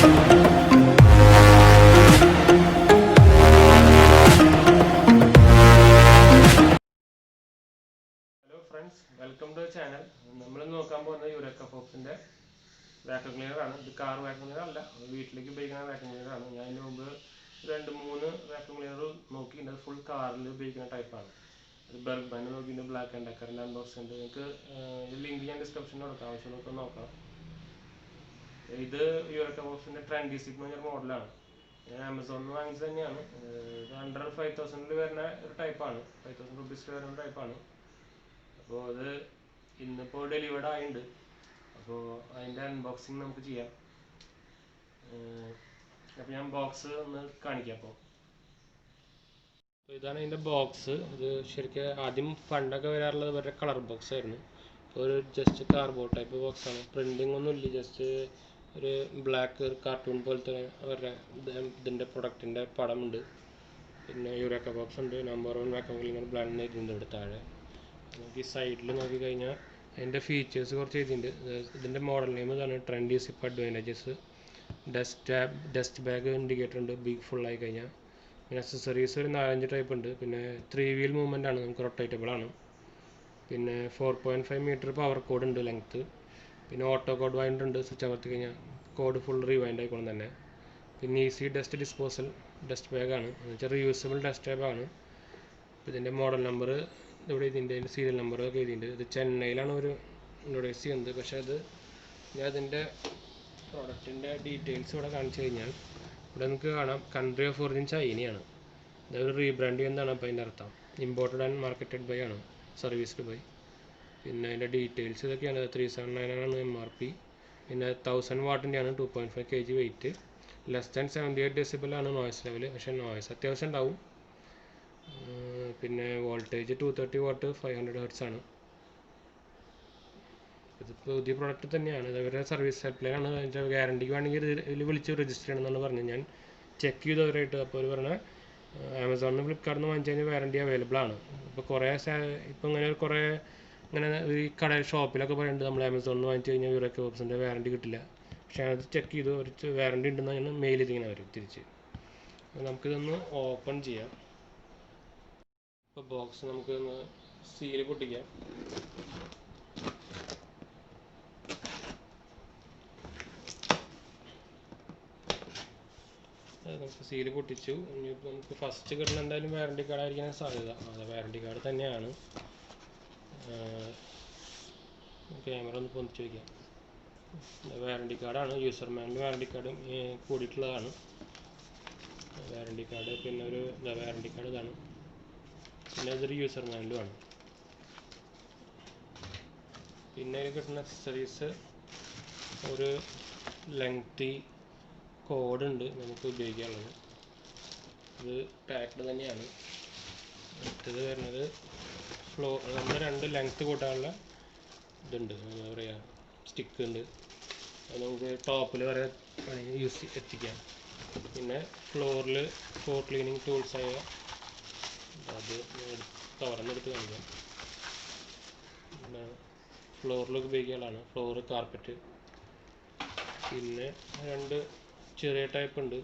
Welcome to the channel. We will look at the Eureka Forbes vacuum cleaner. This car vacuum cleaner is a vacuum cleaner. I have vacuum cleaner full car type. Black and unbox link in the description. This is Eureka Forbes Trendy Zip model. Amazon under 5,000 type 5,000 rupees type. So in the delivered end. So unboxing നമുക്ക് ചെയ്യാം. അപ്പോൾ ഞാൻ box ഒന്ന് കാണിക്കാം. അപ്പോൾ ഇതാണ് ഇതിൻ്റെ box. ഇത് ശരിക്കും ആദ്യം പണ്ടൊക്കെ വരാറുള്ളത് ഇവരുടെ കളർ ബോക്സ് ആയിരുന്നു. ഒരു ജസ്റ്റ് കാർഡ്ബോർഡ് ടൈപ്പ് ബോക്സ് ആണ്. പ്രിന്റിംഗ് ഒന്നും ഇല്ല, ജസ്റ്റ് ഒരു ബ്ലാക്ക് കാർട്ടൂൺ പോലത്തെ അവരുടെ ഇതിൻ്റെ പ്രൊഡക്റ്റിൻ്റെ പടമുണ്ട്. പിന്നെ യൂറേക്ക ബോക്സ് ഉണ്ട്, നമ്പർ 1 വാക്യൂം ക്ലീനർ ബ്രാൻഡ് എഴുതിയിട്ടുണ്ട് ഇവിടെ താഴെ. നമുക്ക് ഈ സൈഡിൽ നോക്കിക്കഴിഞ്ഞാൽ അതിൻ്റെ ഫീച്ചേഴ്സ് കുറച്ച് എഴുതിയിട്ടുണ്ട്. ഇതിൻ്റെ മോഡൽ നെയിം ഇതാണ്, trendy zip advantages. Dust bag indicator ഉണ്ട് ബിഗ് ഫുൾ ആയി കഴിഞ്ഞാൽ. പിന്നെ അക്സസറീസ് ഒരു 4-5 ടൈപ്പ് ഉണ്ട്. പിന്നെ 3 വീൽ മൂവ്മെൻ്റ് ആണ്, നമുക്ക് റൊട്ടേറ്റബിൾ ആണ്. പിന്നെ 4.5 മീറ്റർ പവർ കോഡ് ഉണ്ട് ലെങ്ത്ത്. പിന്നെ ഓട്ടോ കോഡ് വൈൻഡർ ഉണ്ട്, സ്വിച്ച് അമർത്തി കഴിഞ്ഞാൽ കോഡ് ഫുൾ റിവൈൻഡ് ആയിക്കോളും തന്നെ. പിന്നെ ഈസി ഡസ്റ്റ് ഡിസ്പോസൽ ഡസ്റ്റ് ബാഗാണ്, എന്ന് വെച്ചാൽ റിയൂസബിൾ ഡസ്റ്റ് ബാഗാണ്. ഇതിൻ്റെ മോഡൽ നമ്പർ ഇവിടെ ഇതിൻ്റെ സീരിയൽ നമ്പറൊക്കെ എഴുതിയിട്ടുണ്ട്. ഇത് ചെന്നൈയിലാണ് ഒരു ഇൻട്രൊഡ്യൂസ് ചെയ്യുന്നത്. പക്ഷേ അത് ഞാൻ അതിൻ്റെ പ്രോഡക്റ്റിൻ്റെ ഡീറ്റെയിൽസ് ഇവിടെ കാണിച്ചു കഴിഞ്ഞാൽ ഇവിടെ നമുക്ക് കാണാം കൺട്രി ഓഫ് ഒറിജിൻ ചൈനയാണ്. അതായത് റീബ്രാൻഡ് ചെയ്യുന്നതാണ് അപ്പോൾ അതിൻ്റെ അർത്ഥം. ഇമ്പോർട്ടഡ് ആൻഡ് മാർക്കറ്റഡ് ബൈ ആണ്, സർവീസ്ഡ് ബൈ. പിന്നെ അതിൻ്റെ ഡീറ്റെയിൽസ് ഇതൊക്കെയാണ്. 379 ആണ് MRP. പിന്നെ 1000 വാട്ടിൻ്റെയാണ്, 2.5 kg weight. Less than 78 decibel ആണ് നോയ്സ് ലെവൽ. പക്ഷേ നോയ്സ് അത്യാവശ്യം ഉണ്ടാവും. പിന്നെ വോൾട്ടേജ് 230 വാട്ട് 500 ഹെർട്സ് ആണ്. ഇത് പുതിയ പ്രോഡക്റ്റ് തന്നെയാണ്. ഇവരുടെ സർവീസ് ഹെൽപ്പ് ലൈനാണ്. അതിൻ്റെ ഗ്യാരണ്ടിക്ക് വേണമെങ്കിൽ ഇതിൽ വിളിച്ച് രജിസ്റ്റർ ചെയ്യണമെന്നാണ് പറഞ്ഞത്. ഞാൻ ചെക്ക് ചെയ്തവരായിട്ട്. അപ്പോൾ അവർ പറഞ്ഞാൽ ആമസോണിൽ നിന്ന് ഫ്ലിപ്കാർട്ടിൽ നിന്ന് വാങ്ങിച്ചു കഴിഞ്ഞാൽ വാറണ്ടി അവൈലബിൾ ആണ്. ഇപ്പോൾ ഇപ്പോൾ കുറേ ഇങ്ങനെ ഈ ഷോപ്പിലൊക്കെ പറയുന്നുണ്ട് നമ്മൾ ആമസോണിൽ നിന്ന് വാങ്ങിച്ചു കഴിഞ്ഞാൽ യൂറേക്ക ഫോർബ്സിൻ്റെ വാറണ്ടി കിട്ടില്ല. പക്ഷേ അത് ചെക്ക് ചെയ്തു, ഒരു വാറണ്ടി ഉണ്ടെന്നാണ് മെയിൽ ചെയ്തിങ്ങനെ അവർ തിരിച്ച്. നമുക്കിതൊന്ന് ഓപ്പൺ ചെയ്യാം. ഇപ്പോൾ ബോക്സ് നമുക്കൊന്ന് സീല് പൊട്ടിക്കാം. നമുക്ക് സീല് പൊട്ടിച്ചു. ഇനിയിപ്പോൾ നമുക്ക് ഫസ്റ്റ് കിട്ടുന്ന എന്തായാലും വാറണ്ടി കാർഡ് ആയിരിക്കാൻ സാധ്യത. അത് വാറണ്ടി കാർഡ് തന്നെയാണ്. ക്യാമറ ഒന്ന് പൊന്തിച്ച് വയ്ക്കാം. വാറണ്ടി കാർഡാണ്, യൂസർ മാനുവൽ വാറണ്ടി കാർഡും കൂടിയിട്ടുള്ളതാണ് വാറണ്ടി കാർഡ്. പിന്നെ ഒരു വാറണ്ടി കാർഡ് ഇതാണ്. പിന്നെ ഇതൊരു യൂസർ മാനുവലുമാണ്. പിന്നെ അതിൽ കിട്ടുന്ന അക്സസറീസ് ഒരു ലെങ്തി കോഡുണ്ട് നമുക്ക് ഉപയോഗിക്കാനുള്ളത്. ഇത് പാക്ഡ് തന്നെയാണ്. അടുത്തത് വരുന്നത് നമ്മൾ 2 ലെങ്ത്ത് കൂട്ടാനുള്ള ഇതുണ്ട്, എന്താ പറയുക, സ്റ്റിക്ക് ഉണ്ട്. അത് നമുക്ക് ടോപ്പിൽ വരെ എത്തിക്കാം. പിന്നെ ഫ്ലോർ ക്ലീനിങ് ടൂൾസായ അത് തുറന്നെടുത്ത് കാണിക്കാം. പിന്നെ ഫ്ലോറിലൊക്കെ ഉപയോഗിക്കാനുള്ളതാണ്, ഫ്ലോർ കാർപ്പറ്റ്. പിന്നെ 2 ചെറിയ ടൈപ്പ് ഉണ്ട്.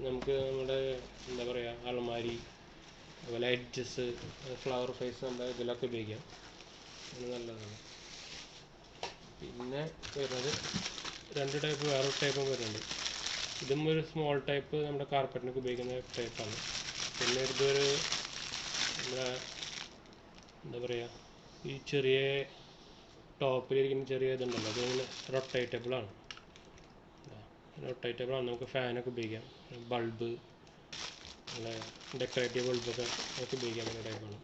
നമുക്ക് നമ്മുടെ എന്താ പറയുക, അലമാരി, അതുപോലെ എഡ്ജസ്, ഫ്ലവർ ഫേസ് നമ്മുടെ ഇതിലൊക്കെ ഉപയോഗിക്കാം. അത് നല്ലതാണ്. പിന്നെ വരുന്നത് 2 ടൈപ്പ്, വേറൊരു ടൈപ്പും വരുന്നുണ്ട്. ഇതും ഒരു സ്മോൾ ടൈപ്പ്, നമ്മുടെ കാർപ്പറ്റിനൊക്കെ ഉപയോഗിക്കുന്ന ടൈപ്പാണ്. പിന്നെ ഇതൊരു നമ്മുടെ എന്താ പറയുക, ഈ ചെറിയ ടോപ്പിലിരിക്കുന്ന ചെറിയ ഇതുണ്ടല്ലോ, അതിങ്ങനെ റൊട്ടേറ്റബിളാണ്. നമുക്ക് ഫാനൊക്കെ ഉപയോഗിക്കാം. ബൾബ്, നമ്മുടെ ഡെക്കറേറ്റീവ് ബൾബൊക്കെ നമുക്ക് ഉപയോഗിക്കാം. അങ്ങനെ ടൈപ്പാണ്.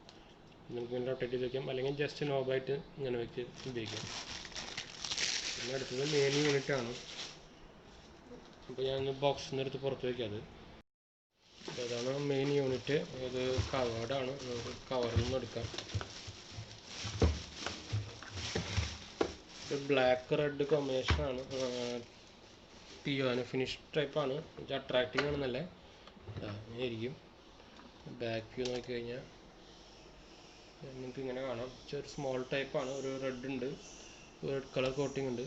നമുക്ക് ഇങ്ങനെ റൊട്ടേറ്റ് ചെയ്ത് വയ്ക്കാം, അല്ലെങ്കിൽ ജസ്റ്റ് നോബായിട്ട് ഇങ്ങനെ വെച്ച് ഉപയോഗിക്കാം. പിന്നെ അടുത്തത് മെയിൻ യൂണിറ്റാണ്. അപ്പോൾ ഞാൻ ബോക്സിൽ നിന്ന് എടുത്ത് പുറത്ത് വയ്ക്കാം. അതാണ് മെയിൻ യൂണിറ്റ്. അത് കവേർഡാണ്, നമുക്ക് കവറിൽ നിന്ന് എടുക്കാം. ഇത് ബ്ലാക്ക് റെഡ് കോമ്പിനേഷനാണ്. പിയോന് ഫിനിഷ് ടൈപ്പാണ്. അട്രാക്റ്റീവ് ആണെന്നല്ലേ അങ്ങനെയായിരിക്കും. ബാക്ക് വ്യൂ നോക്കിക്കഴിഞ്ഞാൽ നിങ്ങൾക്ക് ഇങ്ങനെ കാണാം. ചെറിയ സ്മോൾ ടൈപ്പാണ്. ഒരു റെഡ് ഉണ്ട്, റെഡ് കളർ കോട്ടിംഗ് ഉണ്ട്.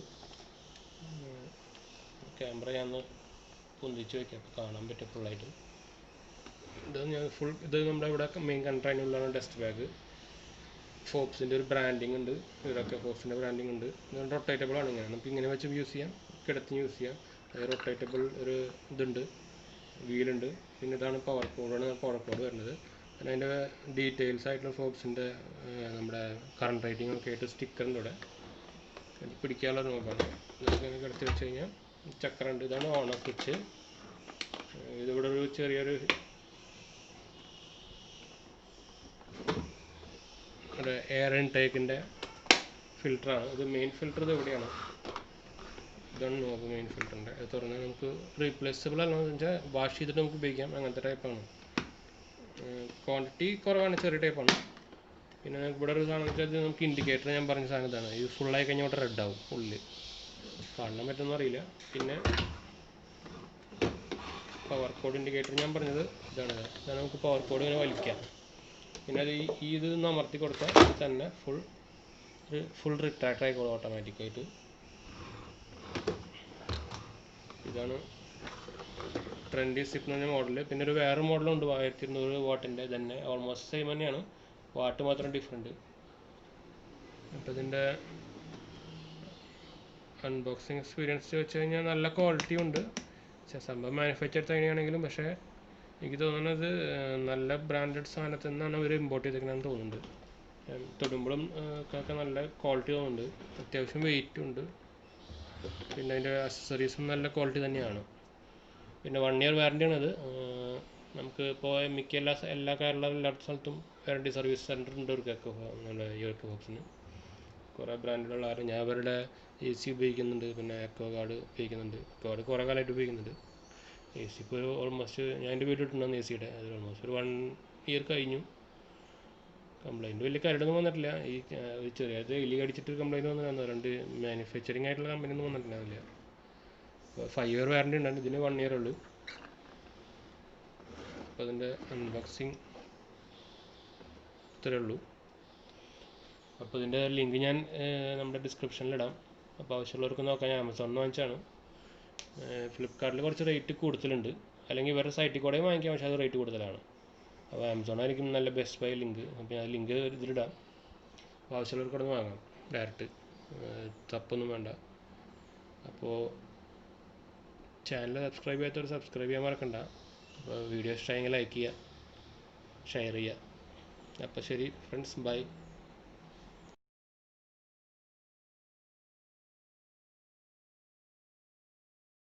ക്യാമറ ഞാൻ പൊന്തിച്ച് വയ്ക്കാം, അപ്പോൾ കാണാൻ പറ്റും ഫുള്ളായിട്ട്. ഇത് ഞാൻ ഇത് നമ്മുടെ ഇവിടെ മെയിൻ കണ്ടെയ്നറിലാണ് ഡസ്റ്റ് ബാഗ്. ഫോബ്സിൻ്റെ ഒരു ബ്രാൻഡിങ് ഉണ്ട്, യൂറോക്ക ഫോബ്സിൻ്റെ ബ്രാൻഡിങ് ഉണ്ട്. ഇത് റൊട്ടേറ്റബിൾ ആണ്, ഇങ്ങനെ നമുക്ക് ഇങ്ങനെ വെച്ച് യൂസ് ചെയ്യാം, കിടത്തി യൂസ് ചെയ്യാം. റൊട്ടേറ്റബിൾ ഒരു ഇതുണ്ട്, വീലുണ്ട്. പിന്നെ ഇതാണ് പവർ കോഡ് വരുന്നത്. പിന്നെ അതിൻ്റെ ഡീറ്റെയിൽസ് ആയിട്ടുള്ള ഫോബ്സിൻ്റെ നമ്മുടെ കറണ്ട് റേറ്റിംഗ് ഒക്കെ ആയിട്ട് സ്റ്റിക്കറിൻ്റെ ഇവിടെ പിടിക്കാനുള്ള നോബാണ്. ഇതൊക്കെ കിടത്തി വെച്ച് കഴിഞ്ഞാൽ ചക്രം ഉണ്ട്. ഇതാണ് ഓൺ ഓഫ് സ്വിച്ച്. ഇതിവിടെ ഒരു ചെറിയൊരു എയർ ഇൻടേക്കിൻ്റെ ഫിൽറ്ററാണ്. ഇത് മെയിൻ ഫിൽറ്റർ ഇത് എവിടെയാണ്, ഇതാണ് നോബ് മെയിൻ ഫിൽറ്ററിൻ്റെ. അത് തുറന്നാൽ നമുക്ക് റീപ്ലേസബിൾ അല്ലെന്ന് വെച്ചാൽ വാഷ് ചെയ്തിട്ട് നമുക്ക് ഉപയോഗിക്കാം, അങ്ങനത്തെ ടൈപ്പാണ്. ക്വാണ്ടിറ്റി കുറവാണ്, ചെറിയ ടൈപ്പാണ്. പിന്നെ നമുക്ക് ഇവിടെ ഒരു സാധനം വെച്ചാൽ നമുക്ക് ഇൻഡിക്കേറ്റർ, ഞാൻ പറഞ്ഞ സാധനം ഇതാണ്. ഇത് ഫുള്ളായി കഴിഞ്ഞാൽ ഇവിടെ റെഡ് ആവും, ഉള്ളിൽ കാണാൻ പറ്റുമെന്ന് അറിയില്ല. പിന്നെ പവർ കോഡ് ഇൻഡിക്കേറ്റർ ഞാൻ പറഞ്ഞത് ഇതാണ്. നമുക്ക് പവർ കോഡ് ഇങ്ങനെ വലിക്കാം. പിന്നെ അത് ഇത് അമർത്തി കൊടുത്താൽ ഇത് തന്നെ ഫുൾ റിട്രാക്ട് ആയിക്കോളും ഓട്ടോമാറ്റിക്കായിട്ട്. ഇതാണ് ട്രെൻഡി സിപ്പ് എന്ന് പറഞ്ഞ മോഡൽ. പിന്നെ ഒരു വേറെ മോഡലുണ്ട് 1200 വാട്ടിൻ്റെ തന്നെ, ഓൾമോസ്റ്റ് സെയിം തന്നെയാണ്, വാട്ട് മാത്രം ഡിഫറെൻറ്റ്. അപ്പോൾ ഇതിൻ്റെ അൺബോക്സിങ് എക്സ്പീരിയൻസ് വെച്ച് കഴിഞ്ഞാൽ നല്ല ക്വാളിറ്റി ഉണ്ട്. സംഭവം മാനുഫാക്ചർ തന്നെയാണെങ്കിലും, പക്ഷേ എനിക്ക് തോന്നുന്നത് നല്ല ബ്രാൻഡഡ് സാധനത്തിൽ നിന്നാണ് അവർ ഇമ്പോർട്ട് ചെയ്തിരിക്കണമെന്ന് തോന്നുന്നുണ്ട്. തൊടുമ്പോഴും ഒക്കെ നല്ല ക്വാളിറ്റി തോന്നുന്നുണ്ട്, അത്യാവശ്യം വെയിറ്റും ഉണ്ട്. പിന്നെ അതിൻ്റെ അക്സസറീസും നല്ല ക്വാളിറ്റി തന്നെയാണ്. പിന്നെ 1 year വാറണ്ടിയാണത്. നമുക്ക് ഇപ്പോൾ മിക്ക എല്ലാ കേരള എല്ലാ സ്ഥലത്തും വാറണ്ടി സർവീസ് സെൻറ്റർ ഉണ്ട് യൂറോക്ക ഫോബ്സിന്. കുറേ ബ്രാൻഡുള്ള ആരും, ഞാൻ അവരുടെ AC ഉപയോഗിക്കുന്നുണ്ട്, പിന്നെ എക്കോ ഗാർഡ് ഉപയോഗിക്കുന്നുണ്ട്. എക്കോ ഗാർഡ് കുറേ കാലമായിട്ട് ഉപയോഗിക്കുന്നുണ്ട്. AC ഇപ്പോൾ ഓൾമോസ്റ്റ് ഞാൻ എൻ്റെ വീട്ടിൽ ഇട്ടുണ്ടായിരുന്നു AC യുടെ, അത് ഓൾമോസ്റ്റ് ഒരു 1 year കഴിഞ്ഞു. കംപ്ലൈൻറ്റ് വലിയ കരടൊന്നും വന്നിട്ടില്ല. ഈ ചെറിയത് എലി കടിച്ചിട്ട് കംപ്ലൈൻറ്റ് വന്നിട്ടുണ്ടായിരുന്നു. 2 മാനുഫാക്ചറിങ് ആയിട്ടുള്ള കമ്പനിയൊന്നും വന്നിട്ടുണ്ടാവില്ല. 5 year വാറണ്ടി ഉണ്ടായിരുന്നു, ഇതിന് 1 year ഉള്ളൂ. അപ്പോൾ അതിൻ്റെ അൺബോക്സിങ് ഇത്രയേ ഉള്ളൂ. അപ്പോൾ ഇതിൻ്റെ ലിങ്ക് ഞാൻ നമ്മുടെ ഡിസ്ക്രിപ്ഷനിലിടാം. അപ്പോൾ ആവശ്യമുള്ളവർക്ക് നോക്കാം. ഞാൻ ആമസോണിൽ നിന്ന് വാങ്ങിച്ചാണ്. ഫ്ലിപ്കാർട്ടിൽ കുറച്ച് റേറ്റ് കൂടുതലുണ്ട്, അല്ലെങ്കിൽ ഇവരുടെ സൈറ്റിൽ കൂടെ വാങ്ങിക്കാം, പക്ഷേ അത് റേറ്റ് കൂടുതലാണ്. അപ്പോൾ ആമസോണായിരിക്കും നല്ല ബെസ്റ്റ് ബൈ ലിങ്ക്. അപ്പോൾ ഞാൻ ലിങ്ക് ഇതിലിടാം. അപ്പോൾ ആവശ്യമുള്ളവർക്ക് അവിടെ നിന്ന് വാങ്ങാം ഡയറക്റ്റ്, തപ്പൊന്നും വേണ്ട. അപ്പോൾ ചാനൽ സബ്സ്ക്രൈബ് ചെയ്യാത്തവർ സബ്സ്ക്രൈബ് ചെയ്യാൻ മറക്കണ്ട. അപ്പോൾ വീഡിയോ ഇഷ്ടമായെങ്കിൽ ലൈക്ക് ചെയ്യുക, ഷെയർ ചെയ്യുക. അപ്പോൾ ശരി ഫ്രണ്ട്സ്, ബൈ.